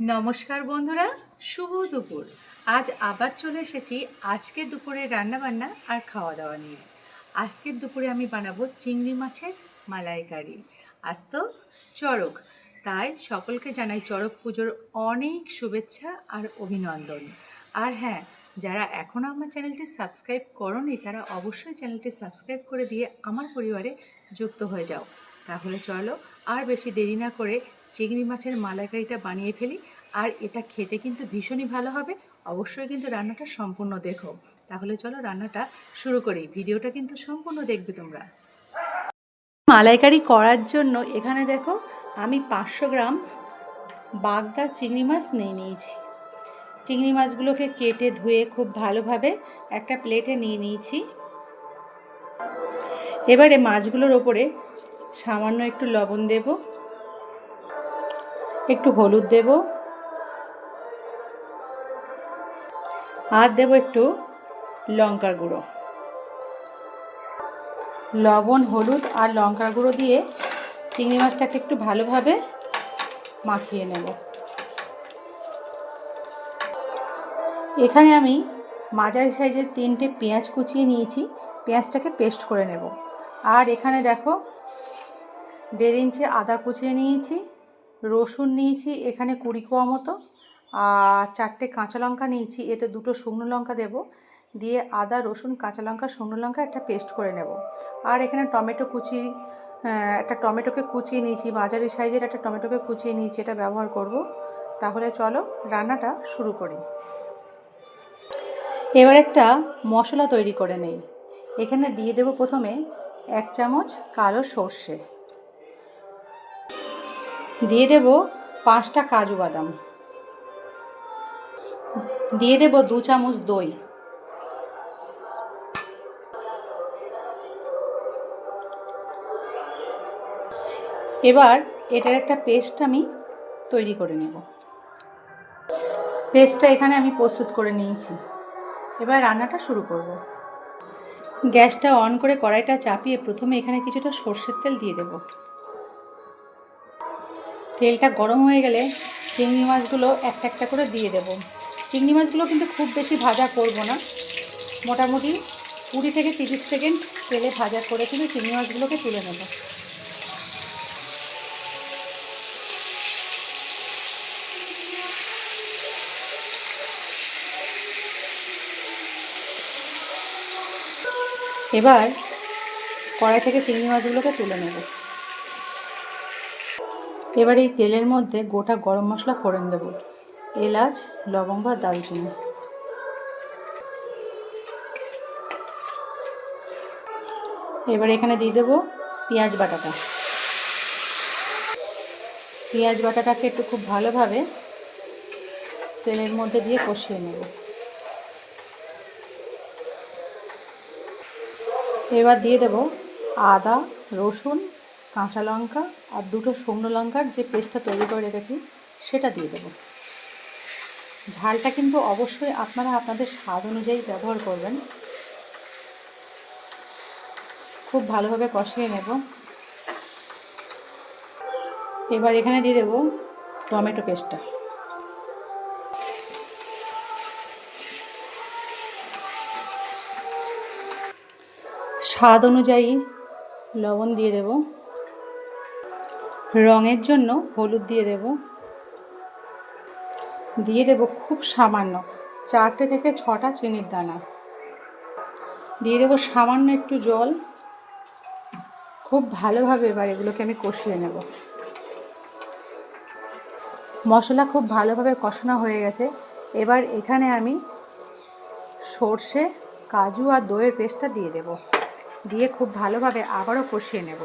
নমস্কার বন্ধুরা, শুভ দুপুর। আজ আবার চলে এসেছি আজকের দুপুরে রান্নাবান্না আর খাওয়া দাওয়া নিয়ে। আজকের দুপুরে আমি বানাবো চিংড়ি মাছের মালাইকারি। আজ তো চড়ক, তাই সকলকে জানাই চড়ক পুজোর অনেক শুভেচ্ছা আর অভিনন্দন। আর হ্যাঁ, যারা এখনও আমার চ্যানেলটি সাবস্ক্রাইব করোনি তারা অবশ্যই চ্যানেলটি সাবস্ক্রাইব করে দিয়ে আমার পরিবারে যুক্ত হয়ে যাও। তাহলে চলো আর বেশি দেরি না করে চিংড়ি মাছের মালাইকারিটা বানিয়ে ফেলি। আর এটা খেতে কিন্তু ভীষণই ভালো হবে। অবশ্যই কিন্তু রান্নাটা সম্পূর্ণ দেখো। তাহলে চলো রান্নাটা শুরু করি। ভিডিওটা কিন্তু সম্পূর্ণ দেখবে তোমরা। মালাইকারি করার জন্য এখানে দেখো আমি 500 গ্রাম বাগদা চিংড়ি মাছ নিয়েছি। চিংড়ি মাছগুলোকে কেটে ধুয়ে খুব ভালোভাবে একটা প্লেটে নিয়ে নিয়েছি। এবারে মাছগুলোর ওপরে সামান্য একটু লবণ দেব, একটু হলুদ দেব, আর দেবো একটু লঙ্কার গুঁড়ো। লবণ, হলুদ আর লঙ্কার গুঁড়ো দিয়ে চিংড়ি মাছটাকে একটু ভালোভাবে মাখিয়ে নেব। এখানে আমি মাঝারি সাইজের 3টে পেঁয়াজ কুচিয়ে নিয়েছি। পেঁয়াজটাকে পেস্ট করে নেব। আর এখানে দেখো 1.5 ইঞ্চি আদা কুচিয়ে নিয়েছি, রসুন নিয়েছি এখানে 20 কোয়া মতো, আর 4টে কাঁচা লঙ্কা নিয়েছি। এতে 2টো শুকনো লঙ্কা দেব, দিয়ে আদা, রসুন, কাঁচা লঙ্কা, শুকনো লঙ্কা একটা পেস্ট করে নেব। আর এখানে একটা টমেটোকে কুচিয়ে নিয়েছি, মাঝারি সাইজের একটা টমেটোকে কুচিয়ে নিয়েছি, এটা ব্যবহার করব। তাহলে চলো রান্নাটা শুরু করি। এবার একটা মশলা তৈরি করে নেই। এখানে দিয়ে দেব প্রথমে 1 চামচ কালো সর্ষে, দিয়ে দেব 5টা কাজু বাদাম, দিয়ে দেব 2 চামচ দই, এবার এটার একটা পেস্ট আমি তৈরি করে নেব। পেস্টটা এখানে আমি প্রস্তুত করে নিয়েছি। এবার রান্নাটা শুরু করব। গ্যাসটা অন করে কড়াইটা চাপিয়ে প্রথমে এখানে কিছুটা সর্ষের তেল দিয়ে দেব। তেলটা গরম হয়ে গেলে চিংড়ি মাছগুলো একটা একটা করে দিয়ে দেব। চিংড়ি মাছগুলো কিন্তু খুব বেশি ভাজা করব না, মোটামুটি 20 থেকে 30 সেকেন্ড তেলে ভাজা করে কিন্তু চিংড়ি মাছগুলোকে তুলে নেব। এবার কড়াই থেকে চিংড়ি মাছগুলোকে তুলে নেব। এবার এই তেলের মধ্যে গোটা গরম মশলা ফোড়ন দেব, এলাচ, লবঙ্গ আর দারুচিনি। এবার এখানে দিয়ে দেবো পেঁয়াজ বাটাটা। পেঁয়াজ বাটাটাকে একটু খুব ভালোভাবে তেলের মধ্যে দিয়ে কষিয়ে নেব। এবার দিয়ে দেব আদা, রসুন, কাঁচা লঙ্কা আর 2টো শুকনো লঙ্কার যে পেস্টটা তৈরি করে রেখেছি সেটা দিয়ে দেব। ঝালটা কিন্তু অবশ্যই আপনারা আপনাদের স্বাদ অনুযায়ী ব্যবহার করবেন। খুব ভালোভাবে কষিয়ে নেব। এবার এখানে দিয়ে দেব টমেটো পেস্টটা, স্বাদ অনুযায়ী লবণ দিয়ে দেব, রঙের জন্য হলুদ দিয়ে দেব, দিয়ে দেব খুব সামান্য 4টে থেকে 6টা চিনির দানা, দিয়ে দেব সামান্য একটু জল। খুব ভালোভাবে এবার এগুলোকে আমি কষিয়ে নেব। মশলা খুব ভালোভাবে কষানো হয়ে গেছে। এবার এখানে আমি সর্ষে, কাজু আর দইয়ের পেস্টটা দিয়ে দেব, দিয়ে খুব ভালোভাবে আবারও কষিয়ে নেব।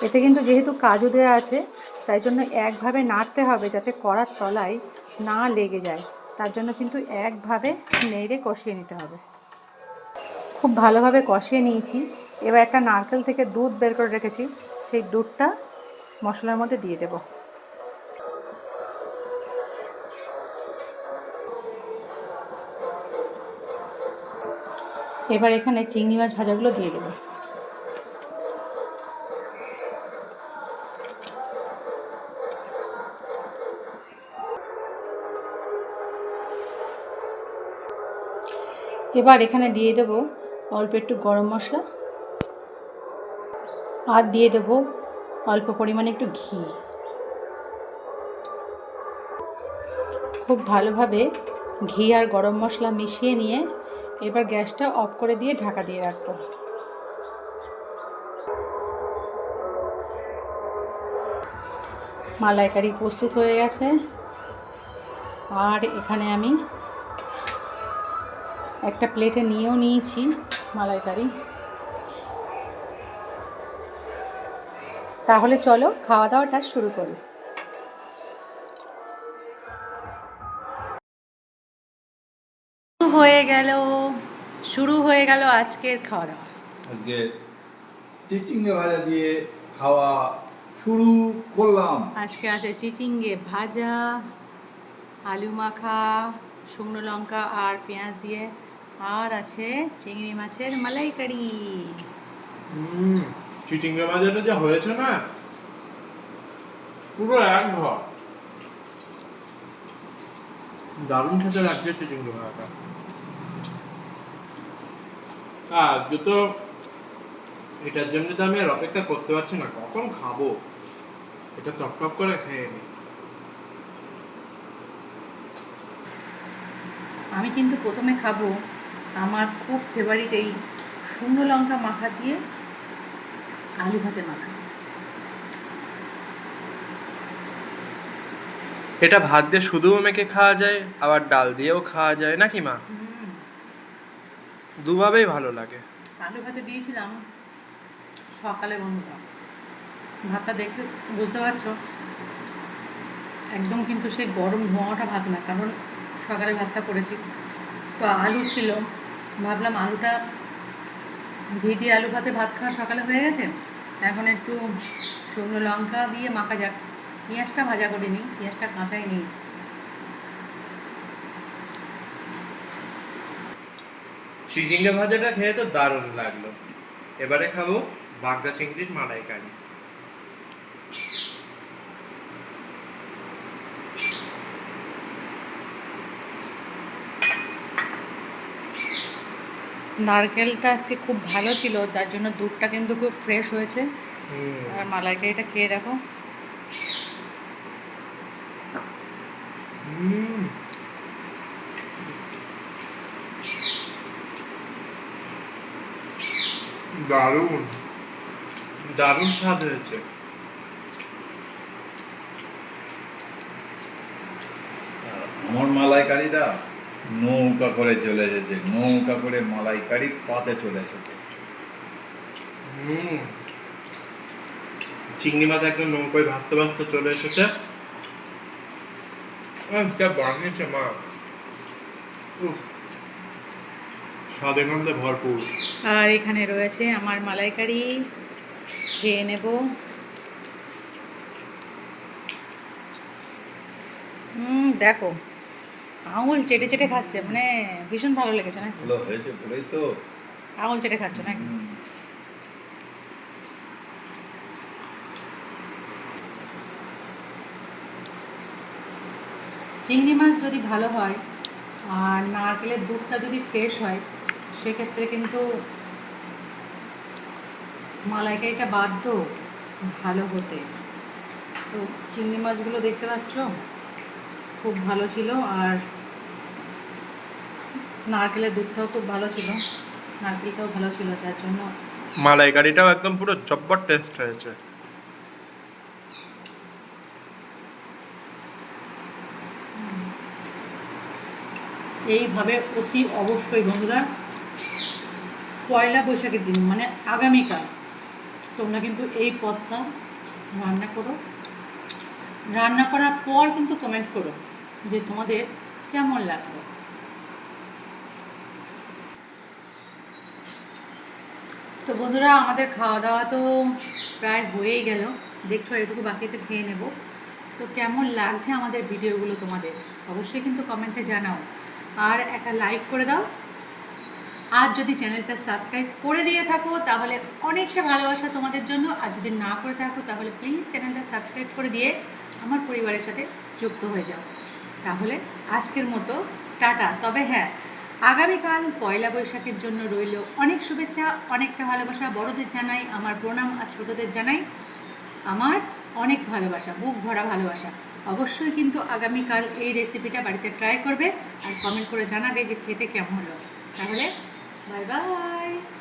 এতে কিন্তু যেহেতু কাজু দেওয়া আছে তাই জন্য একভাবে নাড়তে হবে যাতে কড়ার তলায় না লেগে যায়। তার জন্য কিন্তু একভাবে নেড়ে কষিয়ে নিতে হবে। খুব ভালোভাবে কষিয়ে নিয়েছি। এবার একটা নারকেল থেকে দুধ বের করে রেখেছি, সেই দুধটা মশলার মধ্যে দিয়ে দেব। এবার এখানে চিংড়ি মাছ ভাজাগুলো দিয়ে দেব। এবার এখানে দিয়ে দেবো অল্প একটু গরম মশলা আর দিয়ে দেবো অল্প পরিমাণে একটু ঘি। খুব ভালোভাবে ঘি আর গরম মশলা মিশিয়ে নিয়ে এবার গ্যাসটা অফ করে দিয়ে ঢাকা দিয়ে রাখবো। মালাইকারি প্রস্তুত হয়ে গেছে। আর এখানে আমি একটা প্লেটে নিয়েও নিয়েছি মালাইকারি। তাহলে চলো খাওয়া দাওয়াটা শুরু করি। শুরু হয়ে গেল আজকের খাওয়া দাওয়া। আজকে চিচিঙ্গা ভাজা দিয়ে খাওয়া শুরু করলাম। আজকে আছে চিচিঙ্গে ভাজা, আলু মাখা, শুকনো লঙ্কা আর পেঁয়াজ দিয়ে, আর আছে চিংড়ি মাছের মালাইকারি। চিচিঙ্গা ভাজাটা যা হয়েছে না, পুরো এক ঘর। দারুণ খেতে লাগছে চিচিঙ্গা ভাজাটা। আজকে তো এটার জন্য তো আমি আর অপেক্ষা করতে পারছি না, কখন খাবো এটা টক টক করে খেয়ে নি। আমি কিন্তু প্রথমে খাবো আমার খুব ফেভারিট এই শুকনো লঙ্কা মাখা দিয়ে আলু ভাতে মাখা। এটা ভাত দিয়ে শুধুও মেখে খাওয়া যায়, আবার ডাল দিয়েও খাওয়া যায় নাকি মা? দুভাবেই ভালো লাগে। আলু ভাতে দিয়েছিলাম সকালে, বন্ধুরা ভাতটা দেখে বুঝতে পারছো একদম কিন্তু সেই গরম ধোঁয়াটা ভাত না, কারণ সকালে ভাতটা করেছি। তো আলু ছিল, ভাবলাম আলুটা ঘি দিয়ে আলু ভাতে ভাত খাওয়া সকালে হয়ে গেছে, এখন একটু শুকনো লঙ্কা দিয়ে মাখা যাক। পেঁয়াজটা ভাজা করিনি, পেঁয়াজটা কাঁচাই নিয়েছি। চিচিঙ্গা ভাজাটা খেয়ে তো দারুণ লাগলো। এবারে খাবো বাগদা চিংড়ির মালাইকারি। নারকেলটা আজকে খুব ভালো ছিল, যার জন্য দুধটা কিন্তু খুব ফ্রেশ হয়েছে। আর মালাইকারিটা খেয়ে দেখো। দারুণ দারুণ স্বাদ হয়েছে। আমার মালাইকারিটা নৌকা করে চলে এসেছে, নৌকা করে মালাইকারি পাতে চলে এসেছে। চিংড়ি মাছ একদম নৌকায় ভাসতে ভাসতে চলে এসেছে। যা বানিয়েছে মা, স্বাদে গন্ধে ভরপুর। আর এখানে রয়েছে আমার মালাইকারি, খেয়ে নেব। দেখো আঙুল চেটে চেটে খাচ্ছে, মানে ভীষণ ভালো লেগেছে না? ভালো হয়েছে বলেই তো আঙুল চেটে খাচ্ছ নাকি? চিংড়ি মাছ যদি ভালো হয় আর নারকেলের দুধটা যদি ফ্রেশ হয়, সেক্ষেত্রে কিন্তু মালাইকারিটা বাধ্য ভালো হতে। তো চিংড়ি মাছগুলো দেখতে পাচ্ছ খুব ভালো ছিল, আর নারকেলের দুধটাও খুব ভালো ছিল, নারকেলটাও ভালো ছিল, যার জন্য মালাইকারিটাও একদম পুরো জব্বর টেস্ট হয়েছে। এইভাবে অতি অবশ্যই বন্ধুরা পয়লা বৈশাখের দিন মানে আগামীকাল তোমরা কিন্তু এই পদটা রান্না করো। রান্না করার পর কিন্তু কমেন্ট করো যে তোমাদের কেমন লাগলো। তো বন্ধুরা আমাদের খাওয়া দাওয়া তো প্রায় হয়েই গেল, দেখছো এটুকু বাকি আছে, খেয়ে নেব। তো কেমন লাগছে আমাদের ভিডিওগুলো তোমাদের অবশ্যই কিন্তু কমেন্টে জানাও, আর একটা লাইক করে দাও। আর যদি চ্যানেলটা সাবস্ক্রাইব করে দিয়ে থাকো তাহলে অনেকটা ভালোবাসা তোমাদের জন্য, আর যদি না করে থাকো তাহলে প্লিজ চ্যানেলটা সাবস্ক্রাইব করে দিয়ে আমার পরিবারের সাথে যুক্ত হয়ে যাও। তাহলে আজকের মতো টাটা। তবে হ্যাঁ, আগামীকাল পয়লা বৈশাখের জন্য রইল অনেক শুভেচ্ছা, অনেকটা ভালোবাসা। বড়দের জানাই আমার প্রণাম আর ছোটদের জানাই আমার অনেক ভালোবাসা, বুক ভরা ভালোবাসা। অবশ্যই কিন্তু আগামীকাল এই রেসিপিটা বাড়িতে ট্রাই করবে আর কমেন্ট করে জানাবে যে খেতে কেমন হলো। তাহলে বাই বাই।